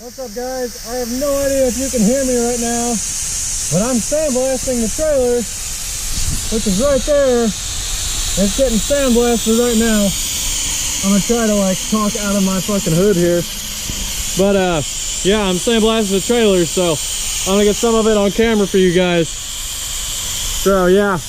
What's up, guys? I have no idea if you can hear me right now, but I'm sandblasting the trailer, which is right there. It's getting sandblasted right now. I'm gonna try to like talk out of my fucking hood here, but yeah, I'm sandblasting the trailer, so I'm gonna get some of it on camera for you guys. So yeah.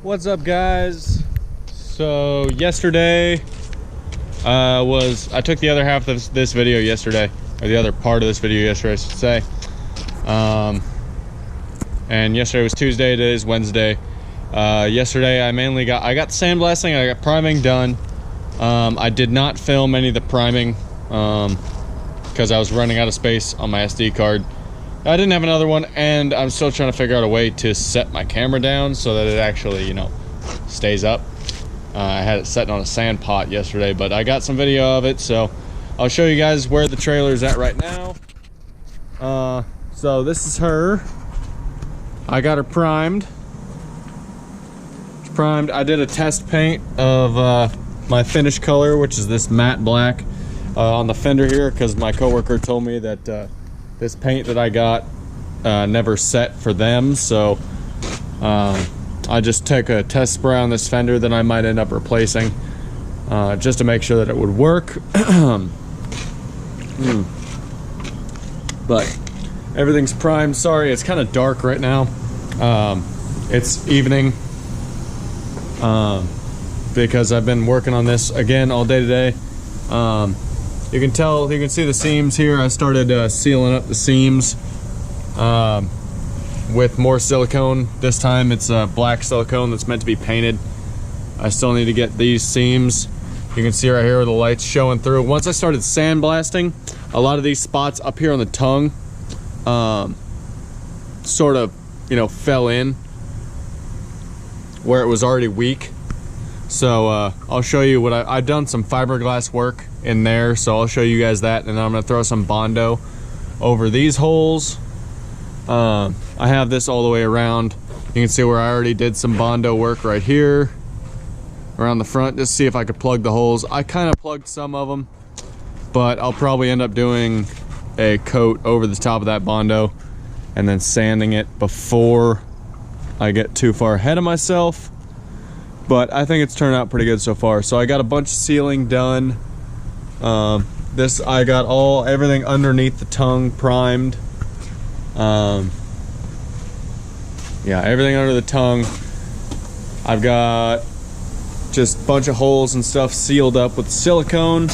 What's up, guys? So yesterday I took the other half of this video yesterday, or the other part of this video yesterday, I should say. And yesterday was Tuesday, today is Wednesday. Yesterday I got sandblasting, I got priming done. I did not film any of the priming because I was running out of space on my SD card. I didn't have another one, and I'm still trying to figure out a way to set my camera down so that it actually, you know, stays up. I had it set on a sand pot yesterday, but I got some video of it, so I'll show you guys where the trailer's at right now. So this is her. I got her primed. It's primed. I did a test paint of my finish color, which is this matte black on the fender here, because my coworker told me that this paint that I got never set for them, so I just took a test spray on this fender that I might end up replacing just to make sure that it would work. But everything's primed. Sorry, it's kind of dark right now. It's evening. because I've been working on this again all day today. You can see the seams here. I started sealing up the seams with more silicone. This time it's black silicone that's meant to be painted. I still need to get these seams. You can see right here where the light's showing through. Once I started sandblasting, a lot of these spots up here on the tongue sort of, you know, fell in where it was already weak. So I'll show you what I've done some fiberglass work in there, so I'll show you guys that, and then I'm gonna throw some Bondo over these holes. I have this all the way around. You can see where I already did some Bondo work right here around the front, just to see if I could plug the holes. I kind of plugged some of them, but I'll probably end up doing a coat over the top of that Bondo and then sanding it before I get too far ahead of myself. But I think it's turned out pretty good so far. So I got a bunch of sealing done. I got everything underneath the tongue primed. Yeah, everything under the tongue. I've got just a bunch of holes and stuff sealed up with silicone.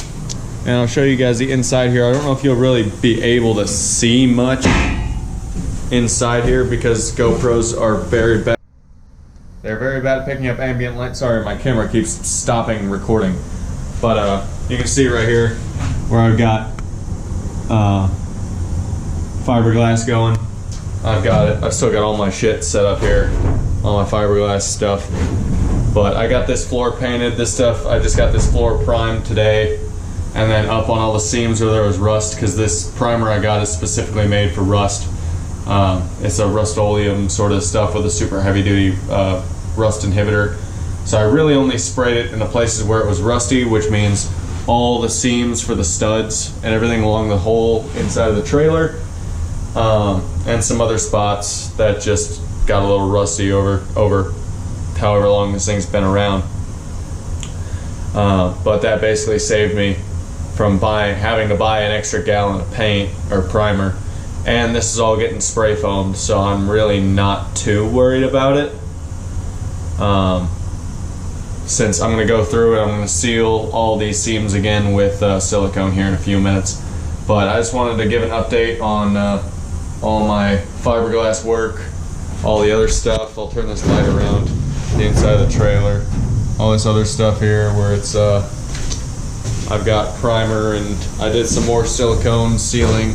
And I'll show you guys the inside here. I don't know if you'll really be able to see much inside here because GoPros are very bad. They're very bad at picking up ambient light. Sorry, my camera keeps stopping recording. But you can see right here where I've got fiberglass going. I've still got all my shit set up here, all my fiberglass stuff. But I got this floor painted, this stuff, I just got this floor primed today. And then up on all the seams where there was rust, because this primer I got is specifically made for rust. It's a Rust-Oleum sort of stuff with a super heavy duty rust inhibitor. So I really only sprayed it in the places where it was rusty, which means all the seams for the studs and everything along the whole inside of the trailer, and some other spots that just got a little rusty over however long this thing's been around. But that basically saved me from having to buy an extra gallon of paint or primer. And this is all getting spray foamed, so I'm really not too worried about it. Since I'm going to go through it, I'm going to seal all these seams again with silicone here in a few minutes. But I just wanted to give an update on all my fiberglass work, all the other stuff. I'll turn this light around the inside of the trailer. All this other stuff here where it's I've got primer, and I did some more silicone sealing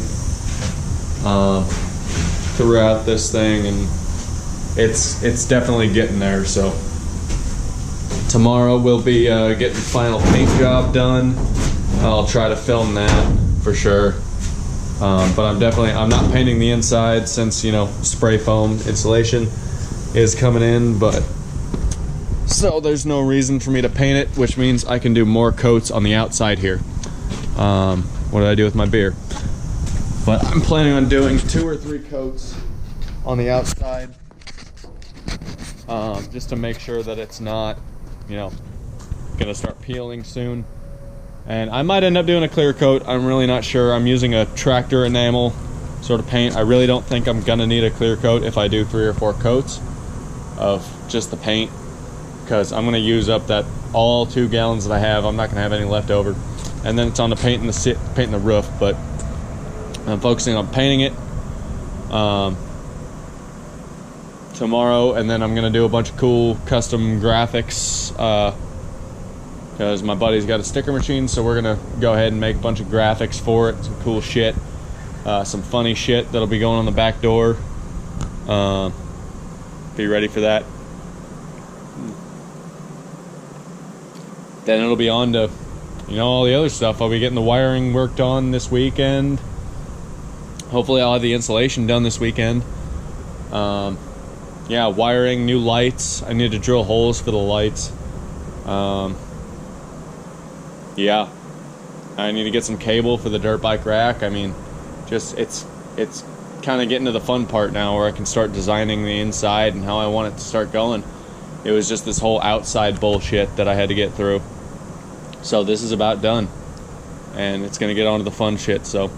throughout this thing, and it's definitely getting there. So tomorrow we'll be getting the final paint job done. I'll try to film that for sure. But I'm not painting the inside since, you know, spray foam insulation is coming in, but so there's no reason for me to paint it, which means I can do more coats on the outside here. What did I do with my beer? But I'm planning on doing 2 or 3 coats on the outside, just to make sure that it's not, you know, gonna start peeling soon. And I might end up doing a clear coat. I'm really not sure. I'm using a tractor enamel sort of paint. I really don't think I'm gonna need a clear coat if I do 3 or 4 coats of just the paint, because I'm gonna use up all 2 gallons that I have. I'm not gonna have any left over. And then it's on the painting the roof, but I'm focusing on painting it tomorrow, and then I'm gonna do a bunch of cool custom graphics because my buddy's got a sticker machine, so we're gonna go ahead and make a bunch of graphics for it, some cool shit, some funny shit that'll be going on the back door. Be ready for that. Then it'll be on to, you know, all the other stuff. I'll be getting the wiring worked on this weekend. Hopefully I'll have the insulation done this weekend. Yeah, wiring, new lights. I need to drill holes for the lights. Yeah, I need to get some cable for the dirt bike rack. I mean, just it's kind of getting to the fun part now where I can start designing the inside and how I want it to start going. It was just this whole outside bullshit that I had to get through. So this is about done, and it's gonna get on to the fun shit. So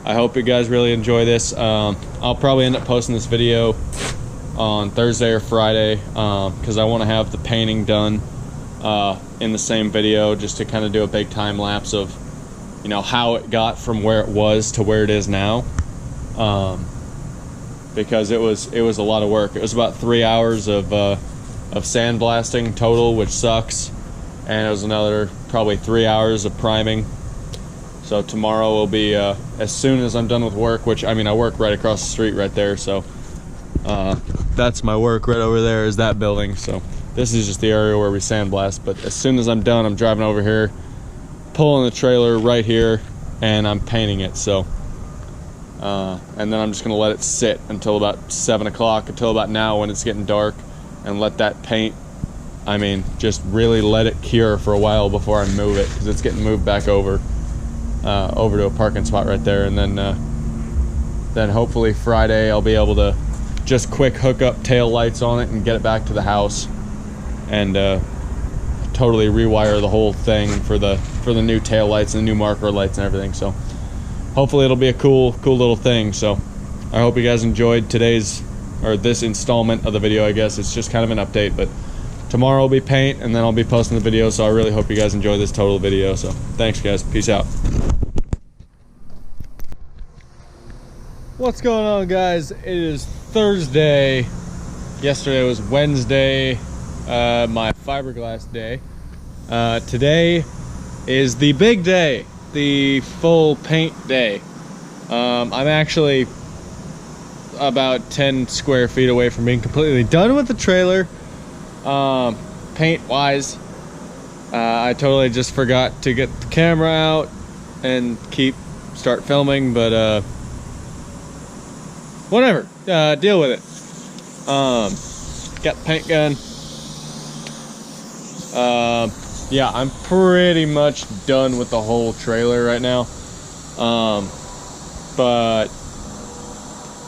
I hope you guys really enjoy this. I'll probably end up posting this video on Thursday or Friday because I want to have the painting done in the same video, just to kind of do a big time lapse of, you know, how it got from where it was to where it is now. Because it was a lot of work. It was about 3 hours of sandblasting total, which sucks, and it was another probably 3 hours of priming. So tomorrow will be as soon as I'm done with work, which, I mean, I work right across the street right there, so that's my work right over there, is that building. So this is just the area where we sandblast, but as soon as I'm done, I'm driving over here, pulling the trailer right here, and I'm painting it. So and then I'm just gonna let it sit until about 7 o'clock, until about now when it's getting dark, and let that paint, I mean, just really let it cure for a while before I move it, because it's getting moved back over to a parking spot right there. And then hopefully Friday I'll be able to just quick hook up tail lights on it and get it back to the house, and totally rewire the whole thing for the new tail lights and the new marker lights and everything. So hopefully it'll be a cool little thing. So I hope you guys enjoyed this installment of the video. I guess it's just kind of an update, but tomorrow will be paint, and then I'll be posting the video. So I really hope you guys enjoy this total video. So thanks, guys. Peace out. What's going on, guys? It is Thursday. Yesterday was Wednesday, my fiberglass day. Today is the big day, the full paint day. I'm actually about 10 square feet away from being completely done with the trailer, paint wise. I totally just forgot to get the camera out and start filming, but whatever, deal with it. Got the paint gun. Yeah, I'm pretty much done with the whole trailer right now. But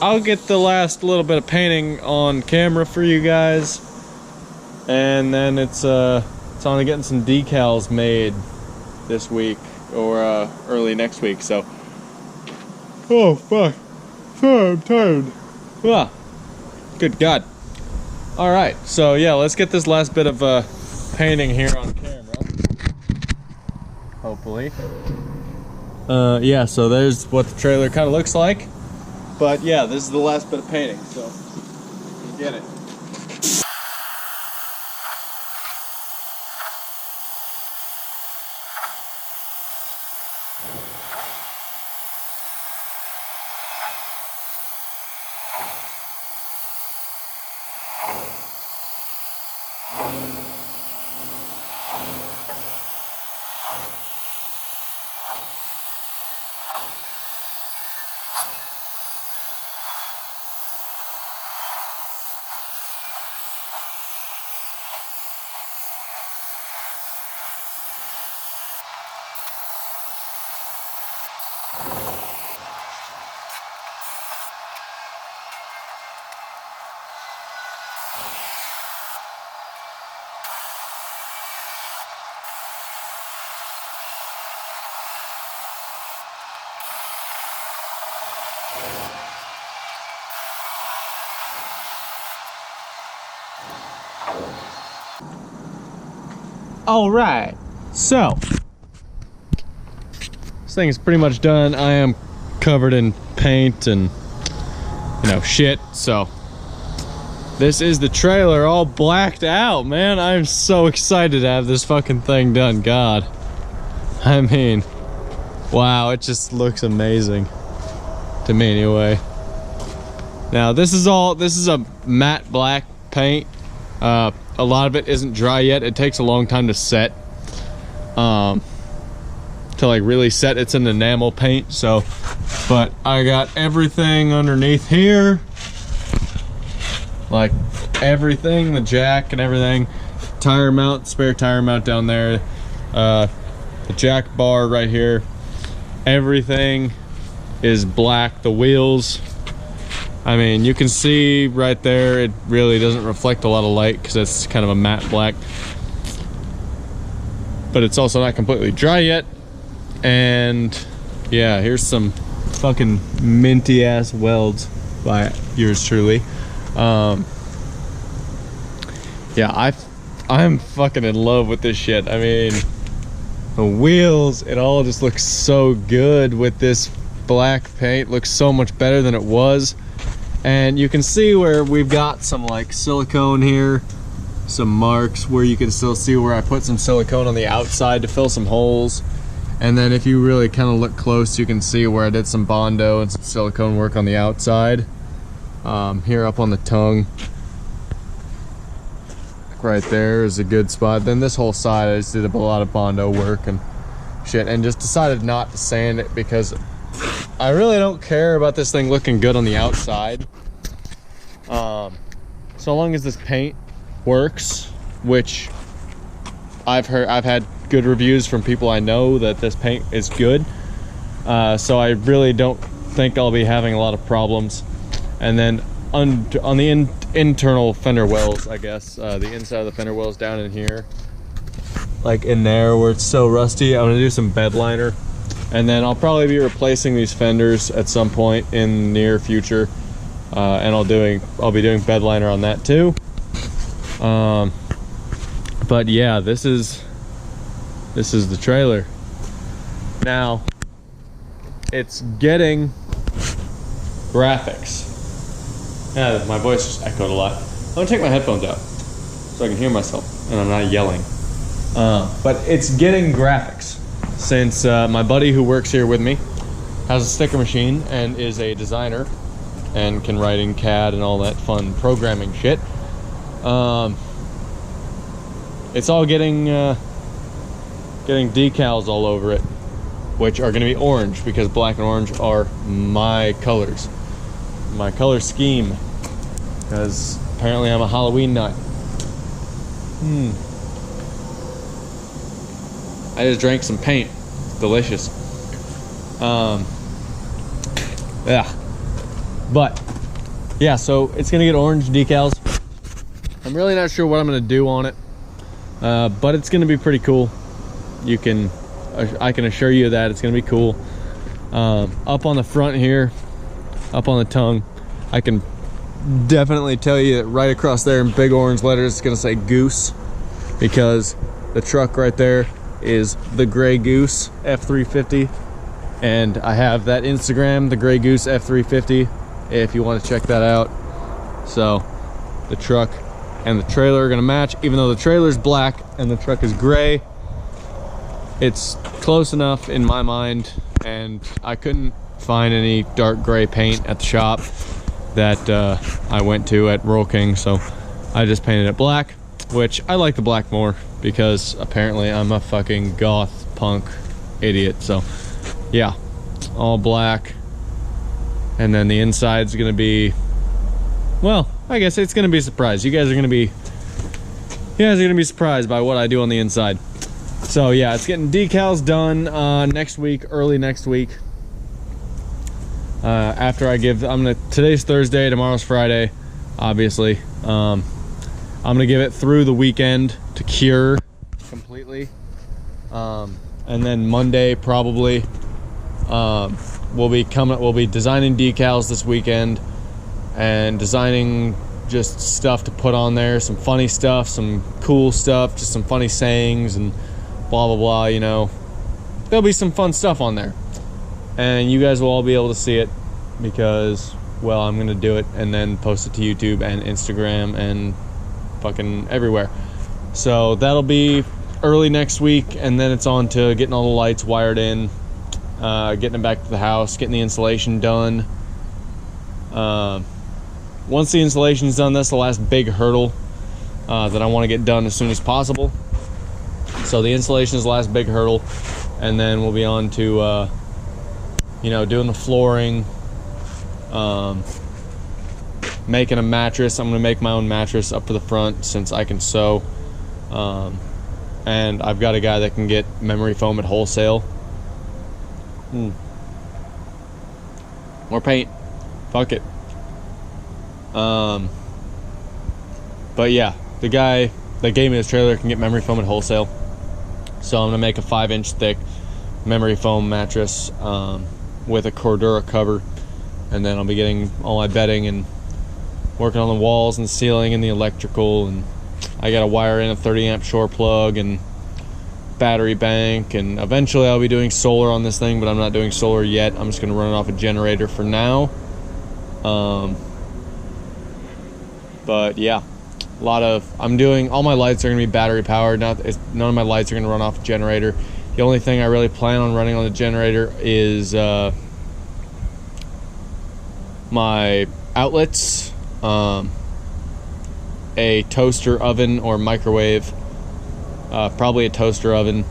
I'll get the last little bit of painting on camera for you guys, and then it's on to getting some decals made this week or early next week. So, oh fuck, sorry, I'm tired. Ah, good God. All right, so yeah, let's get this last bit of painting here on camera. Hopefully. Yeah, so there's what the trailer kind of looks like. But yeah, this is the last bit of painting, so get it. All right, so this thing is pretty much done. I am covered in paint and, you know, shit. So this is the trailer all blacked out, man. I'm so excited to have this fucking thing done. God, I mean, wow, it just looks amazing to me anyway. Now this is a matte black paint. A lot of it isn't dry yet. It takes a long time to set, to like really set. It's an enamel paint, so, but I got everything underneath here, like everything, the jack and everything, tire mount, spare tire mount down there, the jack bar right here, everything is black. The wheels, I mean, you can see right there, it really doesn't reflect a lot of light because it's kind of a matte black. But it's also not completely dry yet. And yeah, here's some fucking minty ass welds by yours truly. Yeah, I'm fucking in love with this shit. I mean, the wheels, it all just looks so good with this black paint. Looks so much better than it was. And you can see where we've got some like silicone here, some marks where you can still see where I put some silicone on the outside to fill some holes. And then if you really kind of look close, you can see where I did some Bondo and some silicone work on the outside. Here up on the tongue. Right there is a good spot. Then this whole side I just did a lot of Bondo work and shit, and just decided not to sand it because I really don't care about this thing looking good on the outside. So long as this paint works, which I've had good reviews from people I know that this paint is good. So I really don't think I'll be having a lot of problems. And then on the internal fender wells, I guess, the inside of the fender wells down in here, like in there where it's so rusty, I'm gonna do some bed liner, and then I'll probably be replacing these fenders at some point in the near future, and I'll be doing bed liner on that too. But yeah, this is the trailer. Now it's getting graphics. Yeah, my voice just echoed a lot. I'm gonna take my headphones out so I can hear myself and I'm not yelling. But it's getting graphics since my buddy who works here with me has a sticker machine and is a designer and can write in CAD and all that fun programming shit. It's all getting decals all over it, which are gonna be orange because black and orange are my colors. My color scheme, because apparently I'm a Halloween nut. I just drank some paint. Delicious. Yeah. But yeah, so it's gonna get orange decals. I'm really not sure what I'm gonna do on it, but it's gonna be pretty cool. I can assure you that it's gonna be cool. Up on the front here, up on the tongue, I can definitely tell you that right across there in big orange letters it's gonna say Goose, because the truck right there is the Gray Goose F350, and I have that Instagram, the Gray Goose F350, if you want to check that out. So the truck and the trailer are gonna match, even though the trailer's black and the truck is gray. It's close enough in my mind, and I couldn't find any dark gray paint at the shop that I went to at Royal King, so I just painted it black, which I like the black more because apparently I'm a fucking goth punk idiot. So yeah, all black, and then the inside's gonna be, well, I guess it's gonna be a surprise. You guys are gonna be surprised by what I do on the inside. So yeah, it's getting decals done next week, early next week. After I give, today's Thursday, tomorrow's Friday, obviously. I'm gonna give it through the weekend to cure completely. And then Monday probably, we'll be designing decals this weekend and designing just stuff to put on there, some funny stuff, some cool stuff, just some funny sayings and blah blah blah, you know. There'll be some fun stuff on there, and you guys will all be able to see it because, well, I'm gonna do it and then post it to YouTube and Instagram and fucking everywhere. So that'll be early next week, and then it's on to getting all the lights wired in, getting them back to the house, getting the installation done. Once the installation's done, that's the last big hurdle that I want to get done as soon as possible. So the installation is the last big hurdle, and then we'll be on to doing the flooring, making a mattress. I'm gonna make my own mattress up to the front since I can sew, and I've got a guy that can get memory foam at wholesale. More paint, fuck it. But yeah, the guy that gave me this trailer can get memory foam at wholesale, so I'm gonna make a 5-inch thick memory foam mattress with a Cordura cover, and then I'll be getting all my bedding and working on the walls and the ceiling and the electrical and I gotta wire in a 30 amp shore plug and battery bank, and eventually I'll be doing solar on this thing, but I'm not doing solar yet. I'm just gonna run it off a generator for now. But yeah, I'm doing, all my lights are gonna be battery powered. None of my lights are gonna run off a generator. The only thing I really plan on running on the generator is my outlets, a toaster oven or microwave, probably a toaster oven.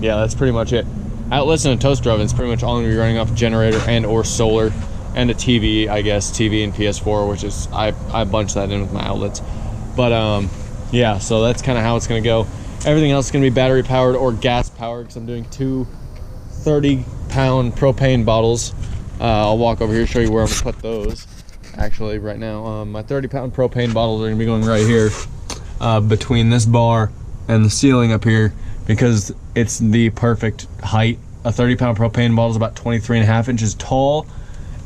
Yeah, that's pretty much it. Outlets and a toaster oven is pretty much all I'm gonna be running off a generator and or solar, and a TV, I guess, TV and PS4, which is, I bunch that in with my outlets. But yeah, so that's kind of how it's gonna go. Everything else is gonna be battery powered or gas powered, because I'm doing two 30-pound propane bottles. I'll walk over here, show you where I'm gonna put those. Actually, right now, my 30-pound propane bottles are gonna be going right here, between this bar and the ceiling up here, because it's the perfect height. A 30-pound propane bottle is about 23.5 inches tall,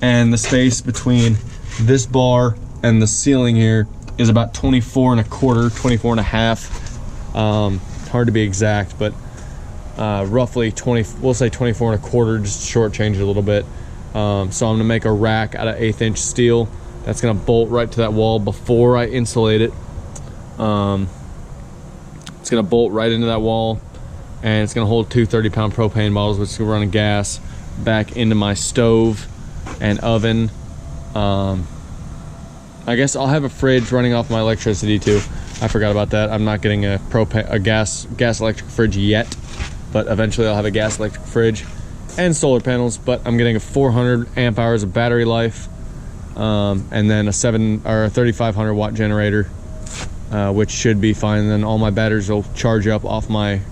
and the space between this bar and the ceiling here is about 24.25, hard to be exact, but roughly 20, we'll say 24.25, just shortchange it a little bit. So I'm gonna make a rack out of 1/8 inch steel that's gonna bolt right to that wall before I insulate it. It's gonna bolt right into that wall, and it's gonna hold two 30-pound propane bottles, which is gonna run a gas back into my stove and oven. I guess I'll have a fridge running off my electricity too. I forgot about that. I'm not getting a gas electric fridge yet, but eventually I'll have a gas electric fridge and solar panels. But I'm getting a 400 amp hours of battery life, and then a 3,500 watt generator, which should be fine. And then all my batteries will charge up off my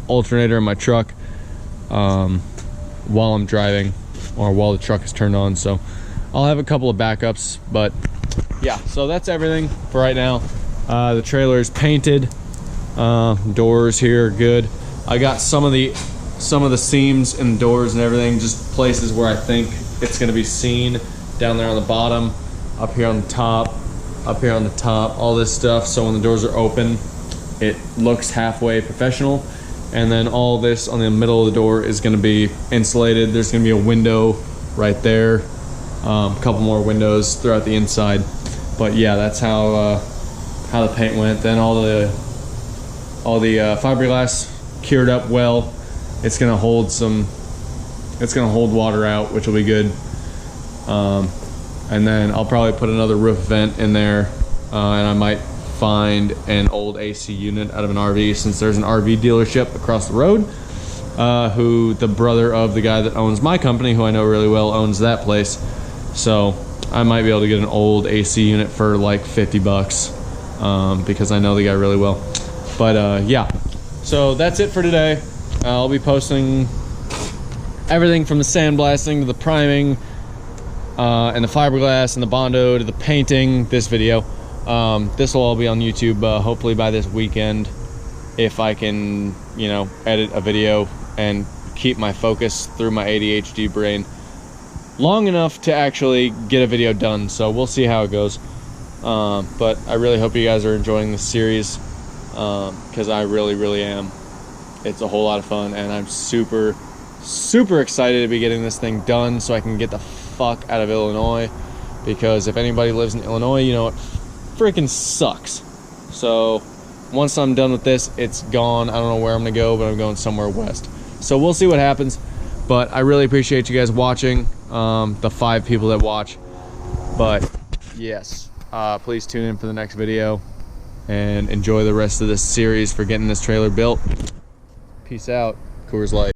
alternator in my truck while I'm driving, or while the truck is turned on. So I'll have a couple of backups, but yeah, so that's everything for right now. The trailer is painted, doors here are good. I got some of the seams in the doors and everything, just places where I think it's gonna be seen, down there on the bottom, up here on the top, up here on the top, all this stuff, so when the doors are open it looks halfway professional. And then all this on the middle of the door is gonna be insulated. There's gonna be a window right there, a couple more windows throughout the inside. But yeah, that's how the paint went. Then all the fiberglass cured up well. It's gonna hold water out, which will be good. And then I'll probably put another roof vent in there, and I might find an old AC unit out of an RV, since there's an RV dealership across the road, who the brother of the guy that owns my company, who I know really well, owns that place. So I might be able to get an old AC unit for like 50 bucks, because I know the guy really well. But yeah, so that's it for today. I'll be posting everything from the sandblasting to the priming, and the fiberglass and the Bondo to the painting, this video. This will all be on YouTube, hopefully by this weekend, if I can, you know, edit a video and keep my focus through my ADHD brain long enough to actually get a video done. So we'll see how it goes. But I really hope you guys are enjoying this series, because I really am. It's a whole lot of fun, and I'm super excited to be getting this thing done so I can get the fuck out of Illinois, because if anybody lives in Illinois, you know it freaking sucks. So once I'm done with this, it's gone. I don't know where I'm gonna go, but I'm going somewhere west. So we'll see what happens. But I really appreciate you guys watching, the 5 people that watch. But yes, please tune in for the next video and enjoy the rest of this series for getting this trailer built. Peace out. Coors Light.